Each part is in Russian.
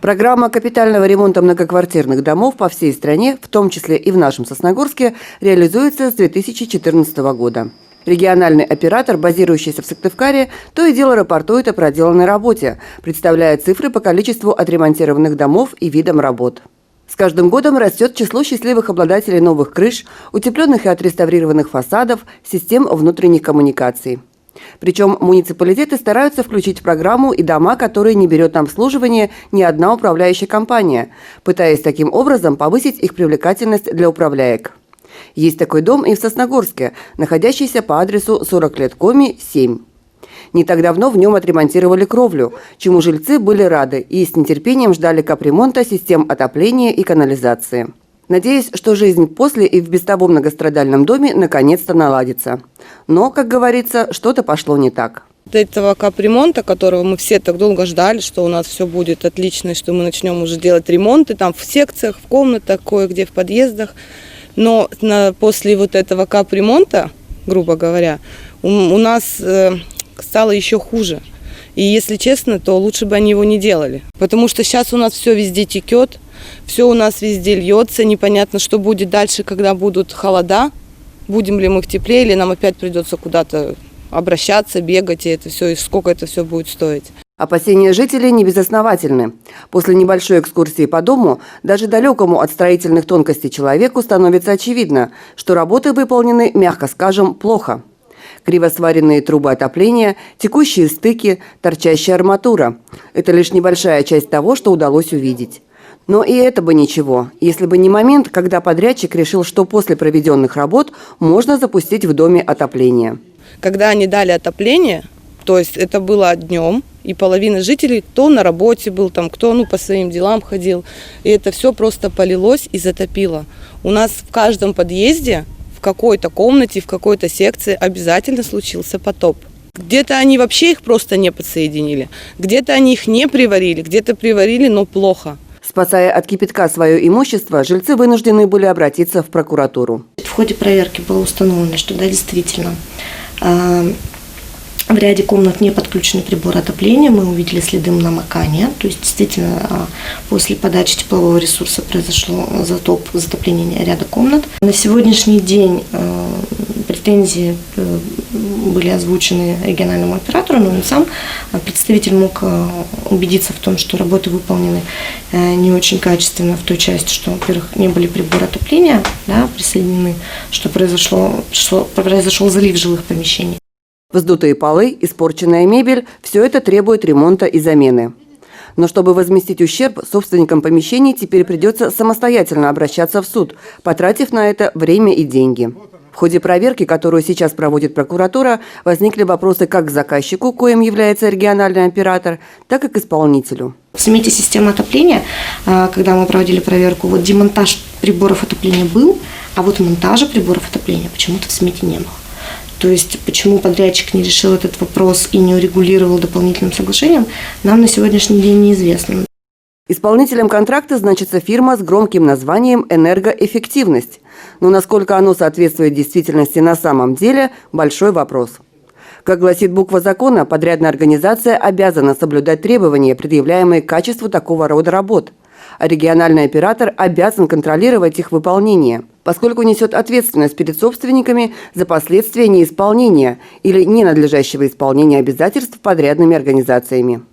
Программа капитального ремонта многоквартирных домов по всей стране, в том числе и в нашем Сосногорске, реализуется с 2014 года. Региональный оператор, базирующийся в Сыктывкаре, то и дело рапортует о проделанной работе, представляя цифры по количеству отремонтированных домов и видам работ. С каждым годом растет число счастливых обладателей новых крыш, утепленных и отреставрированных фасадов, систем внутренних коммуникаций. Причем муниципалитеты стараются включить в программу и дома, которые не берет на обслуживание ни одна управляющая компания, пытаясь таким образом повысить их привлекательность для управляек. Есть такой дом и в Сосногорске, находящийся по адресу 40 лет Коми, 7. Не так давно в нем отремонтировали кровлю, чему жильцы были рады и с нетерпением ждали капремонта систем отопления и канализации. Надеюсь, что жизнь после и в без того многострадальном доме наконец-то наладится. Но, как говорится, что-то пошло не так. До этого капремонта, которого мы все так долго ждали, что у нас все будет отлично, и что мы начнем уже делать ремонты там в секциях, в комнатах, кое-где в подъездах. Но после вот этого капремонта, грубо говоря, у нас стало еще хуже. И если честно, то лучше бы они его не делали. Потому что сейчас у нас все везде текет, все у нас везде льется. Непонятно, что будет дальше, когда будут холода. Будем ли мы в тепле, или нам опять придется куда-то обращаться, бегать, и это все, и сколько это все будет стоить. Опасения жителей не безосновательны. После небольшой экскурсии по дому, даже далекому от строительных тонкостей человеку становится очевидно, что работы выполнены, мягко скажем, плохо. Криво сваренные трубы отопления, текущие стыки, торчащая арматура – это лишь небольшая часть того, что удалось увидеть. Но и это бы ничего, если бы не момент, когда подрядчик решил, что после проведенных работ можно запустить в доме отопление. Когда они дали отопление, то есть это было днем, и половина жителей, кто на работе был, там, кто по своим делам ходил, и это все просто полилось и затопило. У нас в каждом подъезде, в какой-то комнате, в какой-то секции обязательно случился потоп. Где-то они вообще их просто не подсоединили, где-то они их не приварили, где-то приварили, но плохо. Спасая от кипятка свое имущество, жильцы вынуждены были обратиться в прокуратуру. В ходе проверки было установлено, что да, действительно, в ряде комнат не подключены приборы отопления, мы увидели следы намокания, то есть действительно после подачи теплового ресурса произошло затопление ряда комнат. На сегодняшний день претензии были озвучены региональному оператору, но он сам, представитель, мог убедиться в том, что работы выполнены не очень качественно в той части, что, во-первых, не были приборы отопления присоединены, что произошел залив жилых помещений. Вздутые полы, испорченная мебель – все это требует ремонта и замены. Но чтобы возместить ущерб, собственникам помещений теперь придется самостоятельно обращаться в суд, потратив на это время и деньги. В ходе проверки, которую сейчас проводит прокуратура, возникли вопросы как к заказчику, коим является региональный оператор, так и к исполнителю. В смете системы отопления, когда мы проводили проверку, демонтаж приборов отопления был, а монтажа приборов отопления почему-то в смете не было. То есть, почему подрядчик не решил этот вопрос и не урегулировал дополнительным соглашением, нам на сегодняшний день неизвестно. Исполнителем контракта значится фирма с громким названием «Энергоэффективность». Но насколько оно соответствует действительности на самом деле – большой вопрос. Как гласит буква закона, подрядная организация обязана соблюдать требования, предъявляемые к качеству такого рода работ. А региональный оператор обязан контролировать их выполнение, поскольку несет ответственность перед собственниками за последствия неисполнения или ненадлежащего исполнения обязательств подрядными организациями.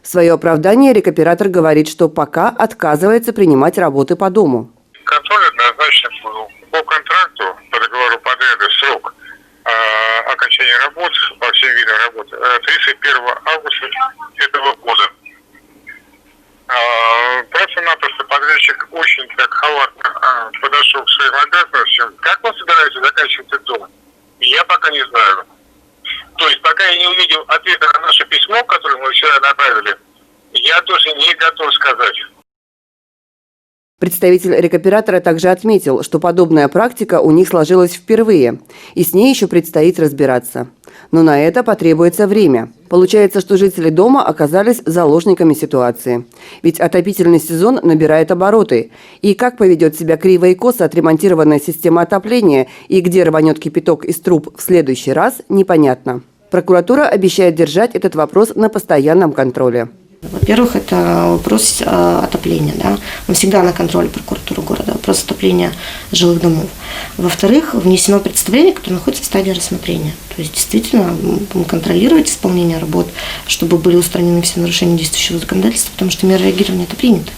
В свое оправдание рекоператор говорит, что пока отказывается принимать работы по дому. Контроль однозначно был. По контракту, по договору подряда, срок окончания работ по всем видам работ 31 августа этого года. Просто-напросто подрядчик очень так халатно подошел к своим обязанностям. Как он собирается заканчивать этот дом? Я пока не знаю. То есть, пока я не увидел ответа на наше письмо, которое мы вчера направили, я тоже не готов сказать. Представитель рекоператора также отметил, что подобная практика у них сложилась впервые, и с ней еще предстоит разбираться. Но на это потребуется время. Получается, что жители дома оказались заложниками ситуации. Ведь отопительный сезон набирает обороты. И как поведет себя криво и косо отремонтированная система отопления и где рванет кипяток из труб в следующий раз, непонятно. Прокуратура обещает держать этот вопрос на постоянном контроле. Во-первых, это вопрос отопления. Да? Мы всегда на контроле прокуратуры города, вопрос отопления жилых домов. Во-вторых, внесено представление, которое находится в стадии рассмотрения. То есть действительно контролировать исполнение работ, чтобы были устранены все нарушения действующего законодательства, потому что меры реагирования это приняты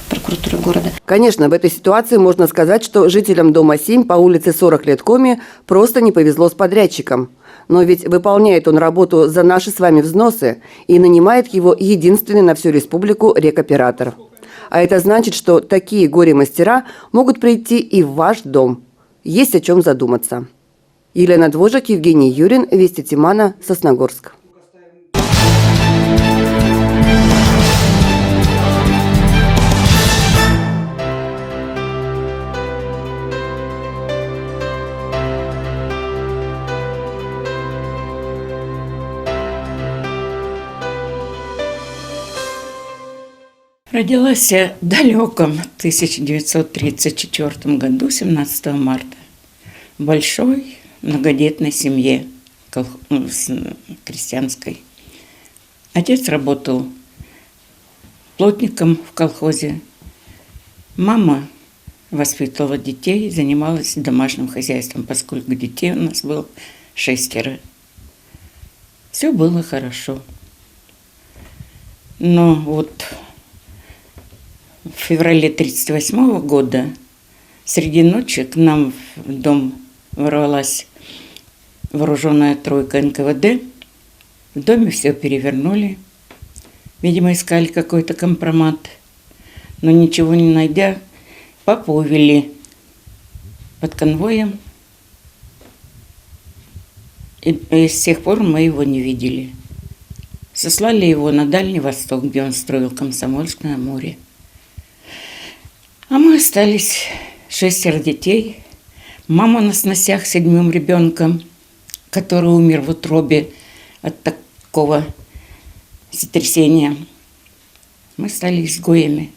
прокуратуры города. Конечно, в этой ситуации можно сказать, что жителям дома 7 по улице 40 лет Коми просто не повезло с подрядчиком. Но ведь выполняет он работу за наши с вами взносы и нанимает его единственный на всю республику рекоператор. А это значит, что такие горе-мастера могут прийти и в ваш дом. Есть о чем задуматься. Елена Двожик, Евгений Юрин, Вести Тимана, Сосногорск. Родилась я в далеком 1934 году, 17 марта, в большой многодетной семье крестьянской. Отец работал плотником в колхозе. Мама воспитывала детей, занималась домашним хозяйством, поскольку детей у нас было 6. Все было хорошо. Но вот в феврале 1938 года среди ночи к нам в дом ворвалась вооруженная тройка НКВД. В доме все перевернули. Видимо, искали какой-то компромат. Но ничего не найдя, папу увели под конвоем. И с тех пор мы его не видели. Сослали его на Дальний Восток, где он строил Комсомольск на Амуре. А мы остались 6 детей. Мама на сносях с 7-м ребенком, который умер в утробе от такого сотрясения. Мы стали изгоями.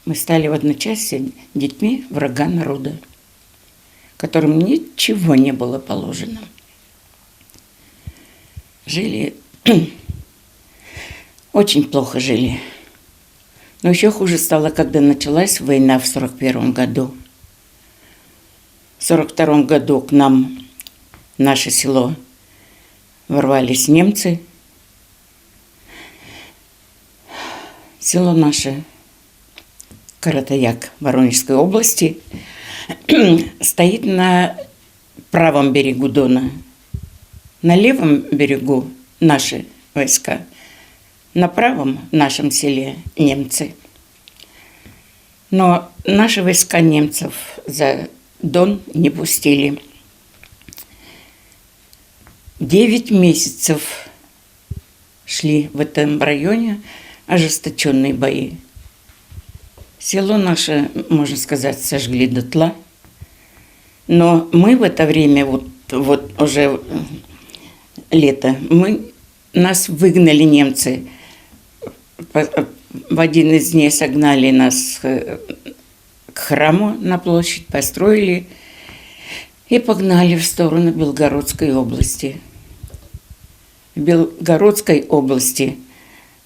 Мы стали в одночасье детьми врага народа, которым ничего не было положено. Жили, очень плохо жили. Но еще хуже стало, когда началась война в 1941 году. В 1942 году к нам, в наше село, ворвались немцы. Село наше, Каратаяк, Воронежской области, стоит на правом берегу Дона. На левом берегу наши войска. На правом нашем селе немцы. Но наши войска немцев за Дон не пустили. 9 месяцев шли в этом районе ожесточенные бои. Село наше, можно сказать, сожгли дотла. Но мы в это время, вот уже лето, нас выгнали немцы. В один из дней согнали нас к храму на площадь, построили и погнали в сторону Белгородской области. В Белгородской области,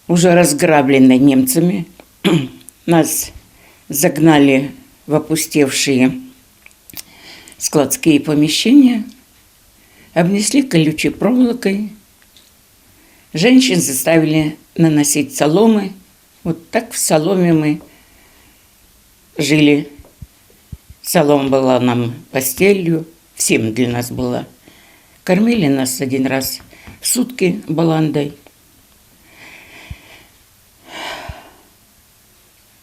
уже разграбленной немцами, нас загнали в опустевшие складские помещения, обнесли колючей проволокой. Женщин заставили наносить соломы. Вот так в соломе мы жили. Солома была нам постелью, всем для нас была. Кормили нас 1 раз в сутки баландой.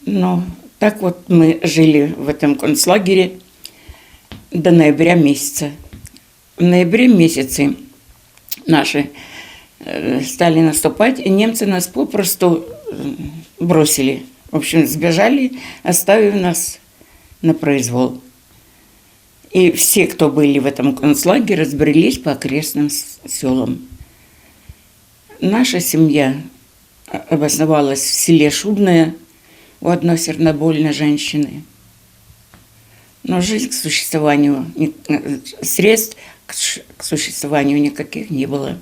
Но так вот мы жили в этом концлагере до ноября месяца. В ноябре месяце наши стали наступать, и немцы нас попросту бросили. В общем, сбежали, оставив нас на произвол. И все, кто были в этом концлагере, разбрелись по окрестным селам. Наша семья обосновалась в селе Шубное у одной сердобольной женщины. Но жизнь к существованию, средств к существованию никаких не было.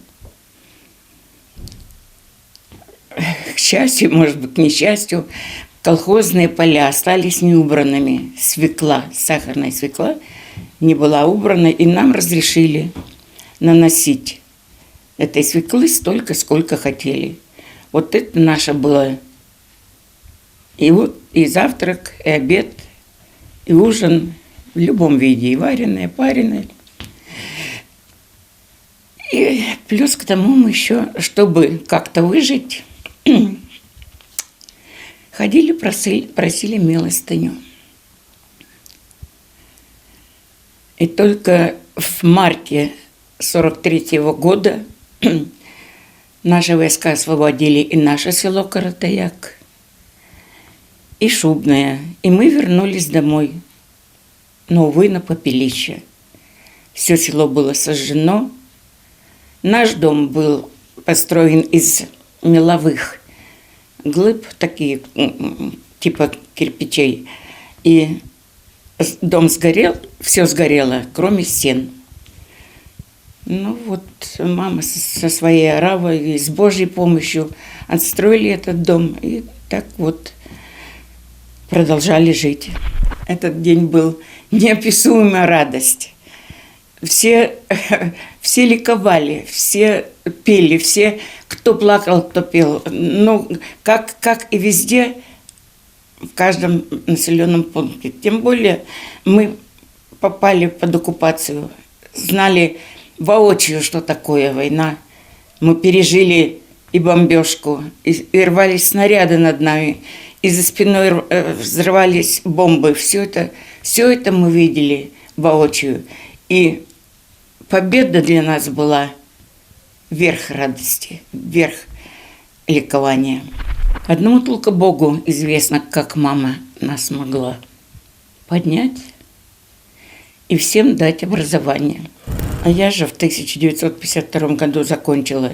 К счастью, может быть, к несчастью, колхозные поля остались неубранными. Свекла, сахарная свекла не была убрана, и нам разрешили наносить этой свеклы столько, сколько хотели. Вот это наше было. И вот и завтрак, и обед, и ужин в любом виде, и вареное, и пареное. И плюс к тому мы еще, чтобы как-то выжить, ходили, просили милостыню. И только в марте 43-го года наши войска освободили и наше село Каратаяк, и Шубное. И мы вернулись домой, но, увы, на попелище. Все село было сожжено. Наш дом был построен из меловых глыб, такие типа кирпичей. И дом сгорел, все сгорело, кроме стен. Ну вот мама со своей оравой и с Божьей помощью отстроили этот дом. И так вот продолжали жить. Этот день был неописуемая радость. Все ликовали, все пели, все, кто плакал, кто пел. Ну, как и везде, в каждом населенном пункте. Тем более мы попали под оккупацию, знали воочию, что такое война. Мы пережили и бомбежку, и рвались снаряды над нами, и за спиной взрывались бомбы. Все это мы видели воочию. И победа для нас была верх радости, верх ликования. Одному только Богу известно, как мама нас могла поднять и всем дать образование. А я же в 1952 году закончила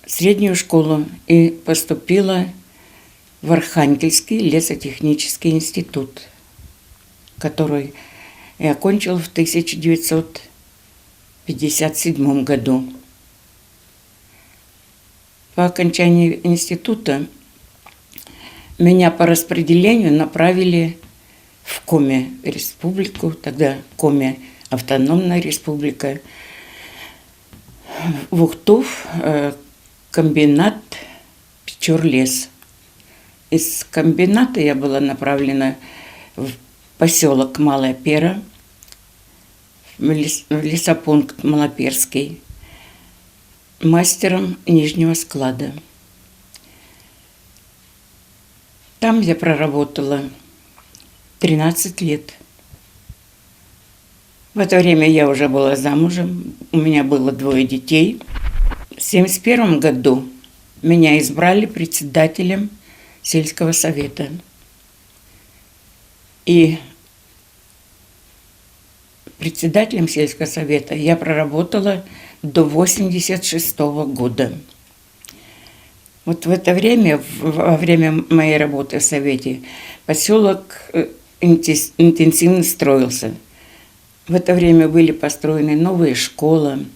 среднюю школу и поступила в Архангельский лесотехнический институт, который я окончила в 1957 году. По окончании института меня по распределению направили в Коми республику, тогда Коми автономная республика, в Ухтов, комбинат Печорлес. Из комбината я была направлена в поселок Малая Пера, в лесопункт Малоперский, мастером нижнего склада. Там я проработала 13 лет. В это время я уже была замужем, у меня было 2 детей. В 1971 году меня избрали председателем сельского совета. И председателем сельского совета я проработала до 1986 года. Вот в это время, во время моей работы в совете, поселок интенсивно строился. В это время были построены новые школы,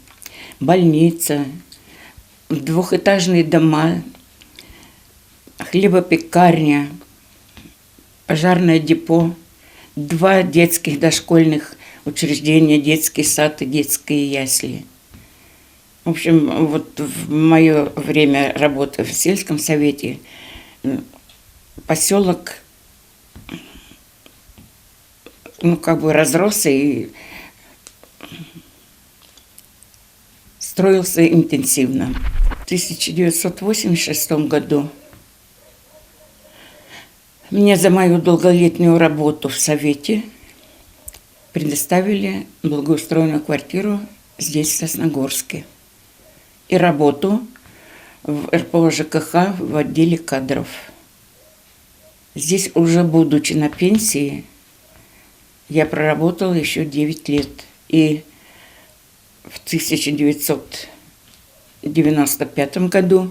больница, 2-этажные дома, хлебопекарня, пожарное депо, 2 детских дошкольных учреждения, детский сад и детские ясли. В общем, вот в мое время работы в сельском совете поселок разросся и строился интенсивно. В 1986 году мне за мою долголетнюю работу в совете предоставили благоустроенную квартиру здесь, в Сосногорске, и работу в РПО ЖКХ в отделе кадров. Здесь, уже будучи на пенсии, я проработала еще 9 лет. И в 1995 году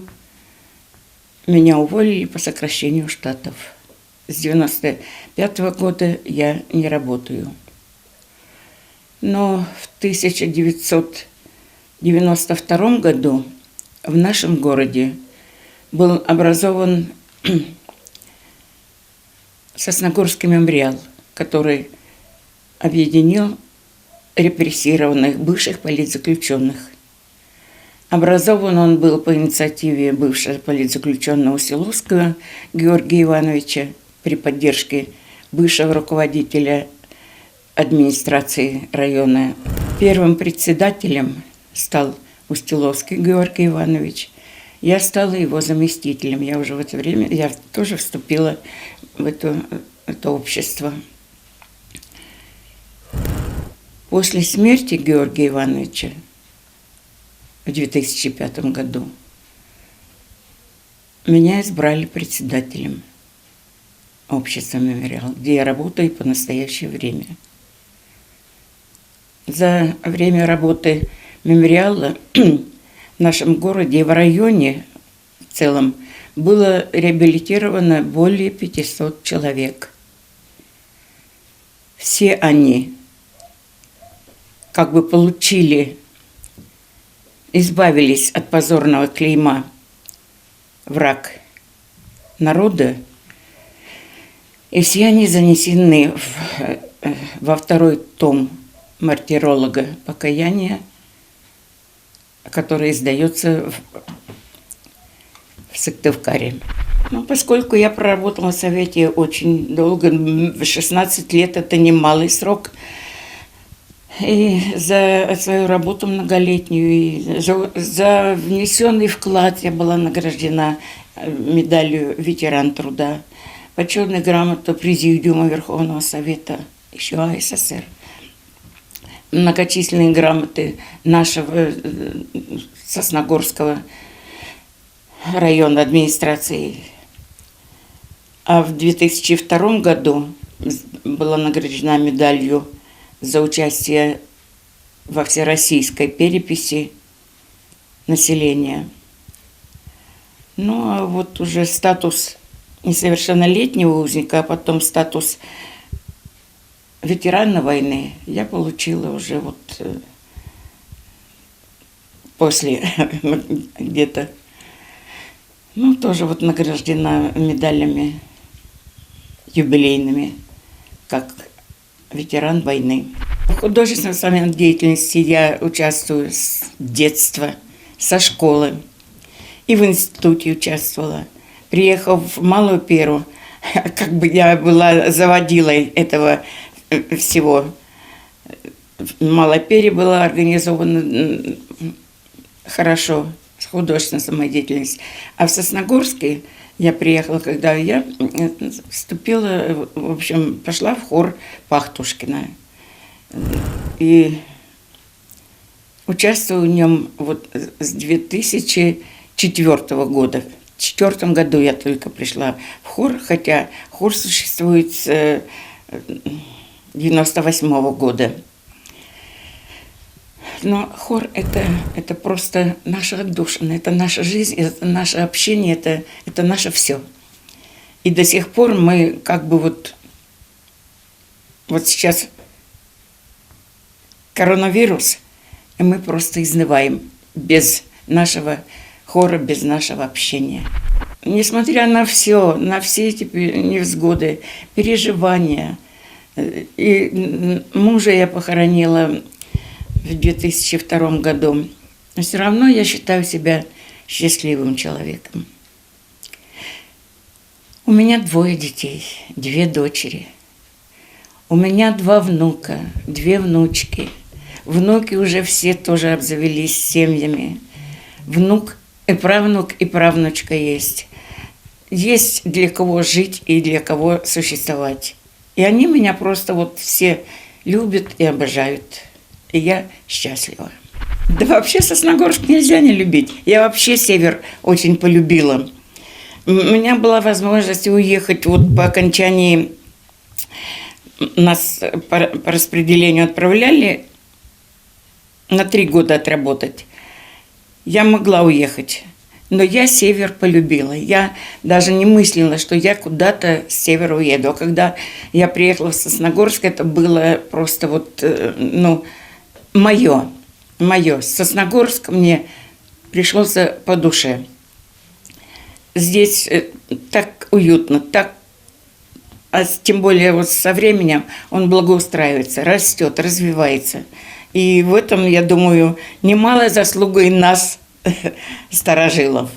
меня уволили по сокращению штатов. С 1995 года я не работаю. Но в 1992 году в нашем городе был образован Сосногорский мемориал, который объединил репрессированных бывших политзаключенных. Образован он был по инициативе бывшего политзаключенного Силовского Георгия Ивановича при поддержке бывшего руководителя администрации района. Первым председателем стал Устиловский Георгий Иванович. Я стала его заместителем. Я уже в это время тоже вступила в это общество. После смерти Георгия Ивановича в 2005 году меня избрали председателем общества «Мемориал», где я работаю по настоящее время. За время работы мемориала в нашем городе и в районе в целом было реабилитировано более 500 человек. Все они как бы избавились от позорного клейма «враг народа», и все они занесены во второй том мартиролога «Покаяние», который издается в Сыктывкаре. Ну, поскольку я проработала в Совете очень долго, 16 лет – это немалый срок, и за свою работу многолетнюю, и за внесенный вклад я была награждена медалью «Ветеран труда», почетной грамотой Президиума Верховного Совета, еще АССР, многочисленные грамоты нашего Сосногорского района администрации. А в 2002 году была награждена медалью за участие во всероссийской переписи населения. Ну, а вот уже статус несовершеннолетнего узника, а потом статус ветерана войны я получила уже вот после где-то. Ну, тоже вот награждена медалями юбилейными, как ветеран войны. В художественной самодеятельности я участвую с детства, со школы. И в институте участвовала. Приехав в Малую Перу, как бы я была заводилой этого всего. В Малой Пере была организована хорошо художественная самодеятельность. А в Сосногорске я приехала, когда я вступила, в общем, пошла в хор Пахтушкина. И участвую в нем вот с 2004 года. В 2004 году я только пришла в хор, хотя хор существует с 1998 года. Но хор – это просто наша отдушина, это наша жизнь, это наше общение, это наше все. И до сих пор мы как бы вот сейчас коронавирус, и мы просто изнываем без нашего хора, без нашего общения. Несмотря на все эти невзгоды, переживания, и мужа я похоронила в 2002 году, но все равно я считаю себя счастливым человеком. У меня 2 детей, 2 дочери. У меня 2 внука, 2 внучки. Внуки уже все тоже обзавелись семьями. Внук и правнучка есть. Есть для кого жить и для кого существовать. И они меня просто вот все любят и обожают. И я счастлива. Да вообще Сосногорск нельзя не любить. Я вообще север очень полюбила. У меня была возможность уехать вот по окончании, нас по распределению отправляли на 3 года отработать. Я могла уехать, но я север полюбила. Я даже не мыслила, что я куда-то с севера уеду. А когда я приехала в Сосногорск, это было просто вот, мое. Сосногорск мне пришелся по душе. здесь так уютно, так, а тем более вот со временем он благоустраивается, растет, развивается. И в этом, я думаю, немалая заслуга и нас, старожилов.